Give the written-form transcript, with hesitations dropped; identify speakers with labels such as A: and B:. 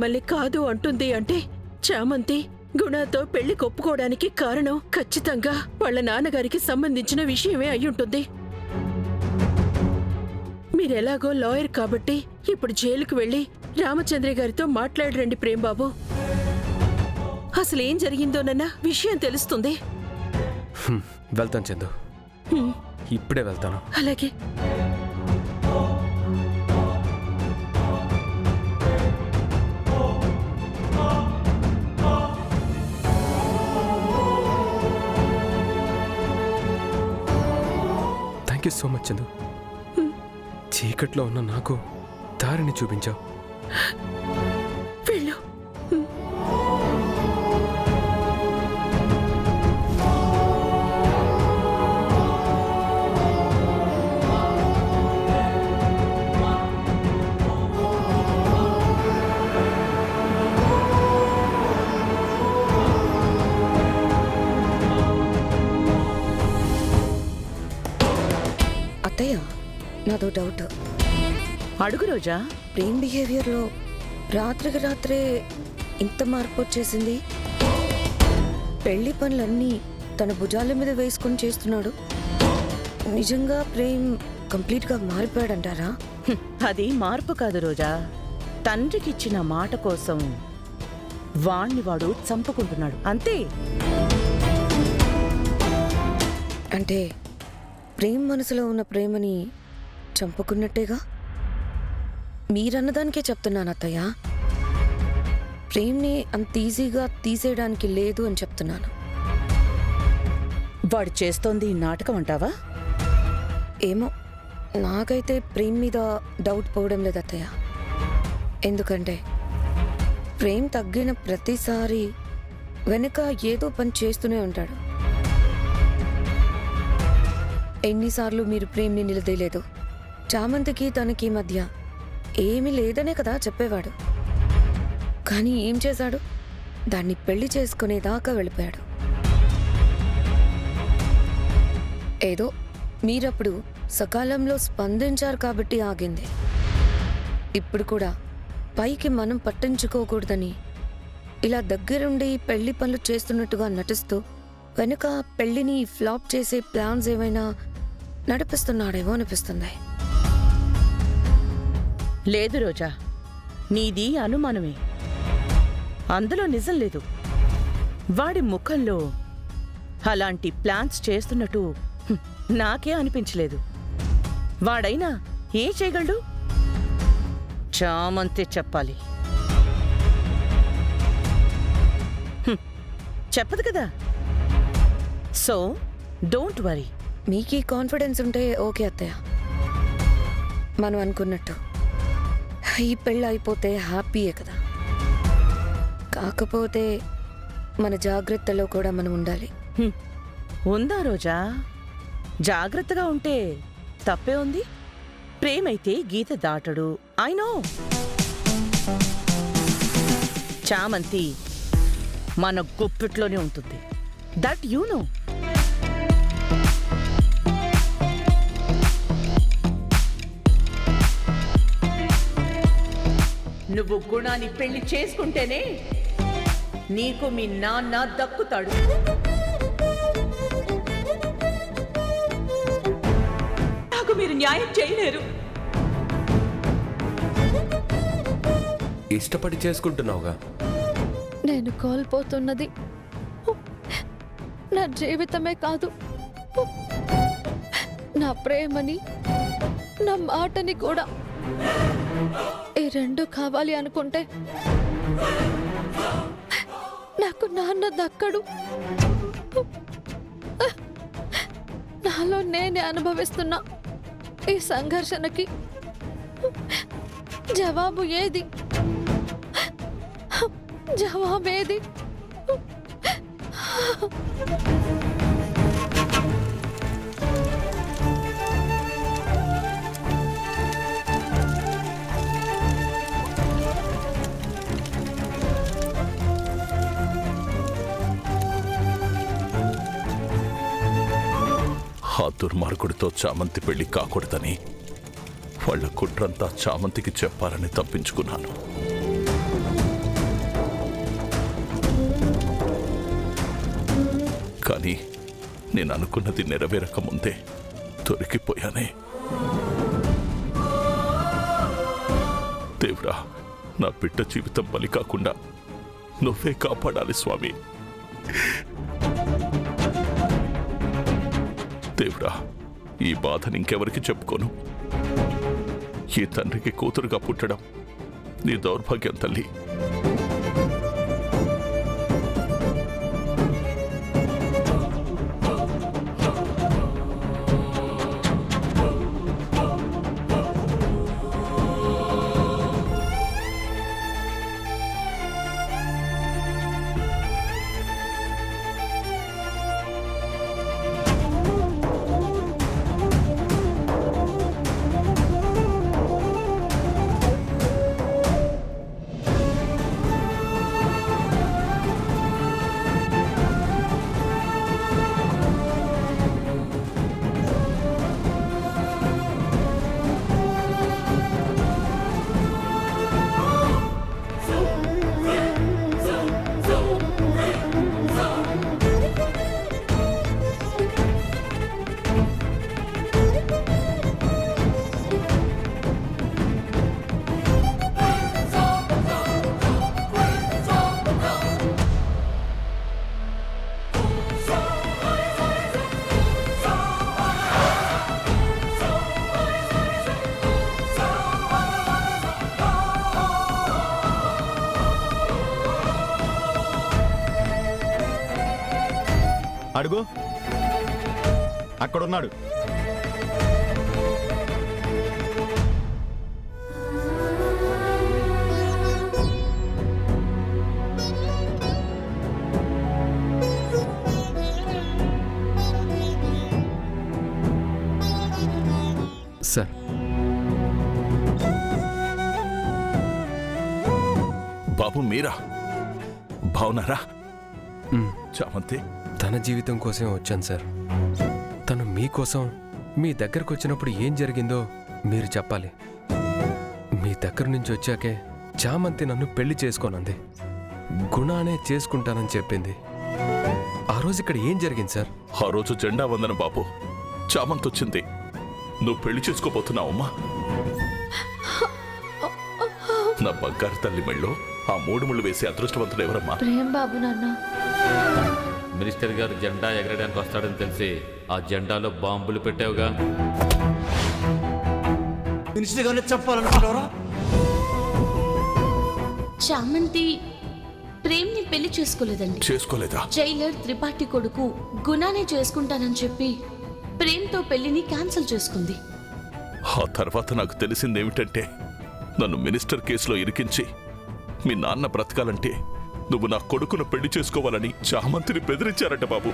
A: మిమ్మల్ని కాదు అంటుంది అంటే చామంతి గుణతో పెళ్లి కొప్పుకోవడానికి కారణం ఖచ్చితంగా వాళ్ళ నాన్నగారికి సంబంధించిన విషయమే అయ్యుంటుంది. మీరెలాగో లాయర్ కాబట్టి ఇప్పుడు జైలుకు వెళ్లి రామచంద్ర గారితో మాట్లాడరండి ప్రేమ్బాబు. అసలేం జరిగిందోనన్నా విషయం తెలుస్తుంది.
B: వెళ్తాను చందు, ఇప్పుడే వెళ్తాను.
A: అలాగే.
B: Thank you so much Chandu. చీకట్లో ఉన్న నాకు దారిని చూపించావు.
A: వెళ్ళు.
C: అత్తయ్య, నాదో డౌట్.
D: అడుగు రోజా.
C: ప్రేమ్ బిహేవియర్లో రాత్రికి రాత్రే ఇంత మార్పు వచ్చేసింది. పెళ్లి పనులన్నీ తన భుజాల మీద వేసుకొని చేస్తున్నాడు. నిజంగా ప్రేమ్ కంప్లీట్గా మారిపోయాడంటారా?
D: అది మార్పు కాదు రోజా, తండ్రికిచ్చిన మాట కోసం వాణ్ణి వాడు చంపుకుంటున్నాడు అంతే.
C: అంటే ప్రేమ్ మనసులో ఉన్న ప్రేమని చంపుకున్నట్టేగా? మీరన్నదానికే చెప్తున్నాను అత్తయ్య. ప్రేమ్ని అంత ఈజీగా తీసేయడానికి లేదు అని చెప్తున్నాను.
D: వాడు చేస్తోంది నాటకం అంటావా?
C: ఏమో, నాకైతే ప్రేమ్ మీద డౌట్ పోవడం లేదు అత్తయ్య. ఎందుకంటే ప్రేమ్ తగ్గిన ప్రతిసారి వెనుక ఏదో పని చేస్తూనే ఉంటాడు. ఎన్నిసార్లు మీరు ప్రేమ్ని నిలదీయలేదు? చామంతికి తనకి మధ్య ఏమీ లేదనే కదా చెప్పేవాడు. కానీ ఏం చేశాడు? దాన్ని పెళ్లి చేసుకునేదాకా వెళ్ళిపోయాడు. ఏదో మీరప్పుడు సకాలంలో స్పందించారు కాబట్టి ఆగింది. ఇప్పుడు కూడా పైకి మనం పట్టించుకోకూడదని ఇలా దగ్గరుండి పెళ్లి పనులు చేస్తున్నట్టుగా నటిస్తూ వెనుక పెళ్లిని ఫ్లాప్ చేసే ప్లాన్స్ ఏమైనా నడిపిస్తున్నాడేమో అనిపిస్తుంది.
D: లేదు రోజా, నీది అనుమానమే, అందులో నిజం లేదు. వాడి ముఖంలో అలాంటి ప్లాన్స్ చేస్తున్నట్టు నాకే అనిపించలేదు. వాడైనా ఏం చేయగలడు? చామంతే చెప్పాలి. చెప్పదు కదా. So don't worry.
C: మీకు ఈ కాన్ఫిడెన్స్ ఉంటే ఓకే అత్తయ్య. మనం అనుకున్నట్టు ఈ పెళ్ళి అయిపోతే హ్యాపీయే కదా. కాకపోతే మన జాగ్రత్తలో కూడా మనం ఉండాలి.
D: ఉందా రోజా? జాగ్రత్తగా ఉంటే తప్పే ఉంది. ప్రేమైతే గీత దాటడు. I know. చామంతి మన గుప్పిట్లోనే ఉంటుంది. That you know. నువ్వు గుణాన్ని పెళ్లి చేసుకుంటేనే నీకు మీ నాన్న దక్కుతాడు. నాకు మీరు న్యాయం చేయలేరు.
B: ఇష్టపడి చేసుకుంటున్నావుగా.
E: నేను కోల్పోతున్నది నా జీవితమే కాదు, నా ప్రేమని, నా మాటని కూడా. ఈ రెండు కావాలి అనుకుంటే నాకు నాన్న దక్కడు. నాలో నేనే అనుభవిస్తున్నా ఈ సంఘర్షణకి జవాబు ఏది? జవాబేది?
F: ఆ దుర్మార్గుడితో చామంతి పెళ్లి కాకూడదని వాళ్ళ కుట్రంతా చామంతికి చెప్పాలని తప్పించుకున్నాను. కానీ నేను అనుకున్నది నెరవేరక ముందే దొరికిపోయానే. దేవుడా, నా బిడ్డ జీవితం బలి కాకుండా నువ్వే కాపాడాలి స్వామి. దేవుడా, ఈ బాధని ఇంకెవరికి చెప్పుకోను. ఈ తండ్రికి కూతురుగా పుట్టడం నీ దౌర్భాగ్యం తల్లి.
G: అడుగు, అక్కడున్నాడు.
B: సార్,
F: బాబు మీరా? బావున్నారా? చామంతి,
B: తన జీవితం కోసమే వచ్చాను సార్. తను మీకోసం మీ దగ్గరకు వచ్చినప్పుడు ఏం జరిగిందో మీరు చెప్పాలి. మీ దగ్గర నుంచి వచ్చాకే చామంతి నన్ను పెళ్లి చేసుకోనంది. గుణానే చేసుకుంటానని చెప్పింది. ఆ రోజు ఇక్కడ ఏం జరిగింది సార్?
F: ఆ రోజు జెండా వందన బాబు. చామంతి వచ్చింది. నువ్వు పెళ్లి చేసుకోబోతున్నావమ్మా? నా బంగారు తల్లి మెళ్ళో ఆ 3 ముళ్ళు వేసే అదృష్టవంతుడు ఎవరమ్మా?
E: ప్రేమ్ బాబు నాన్న.
H: మినిస్టర్ గారు జెండా ఎగరడానికి వస్తాడని తెలిసి ఆ జెండాలో బాంబులు పెట్టావుగా.
I: మినిస్టర్ గారిని చెప్పాలనుకుంటారా?
J: చామంతి ప్రేమ్ని పెళ్లి చేసుకోలేదండి.
F: చేసుకోలేదా?
J: జైలర్ త్రిపాఠి కొడుకు గుణానే చేసుకుంటానని చెప్పి ప్రేమ్తో పెళ్లిని క్యాన్సిల్ చేసుకుంది.
F: ఆ తర్వాత నాకు తెలిసిందేమిటంటే, నన్ను మినిస్టర్ కేసులో ఇరికించి మీ నాన్న బ్రతకాలంటే నువ్వు నా కొడుకును పెళ్లి చేసుకోవాలని చామంతిని బెదిరించారట బాబు.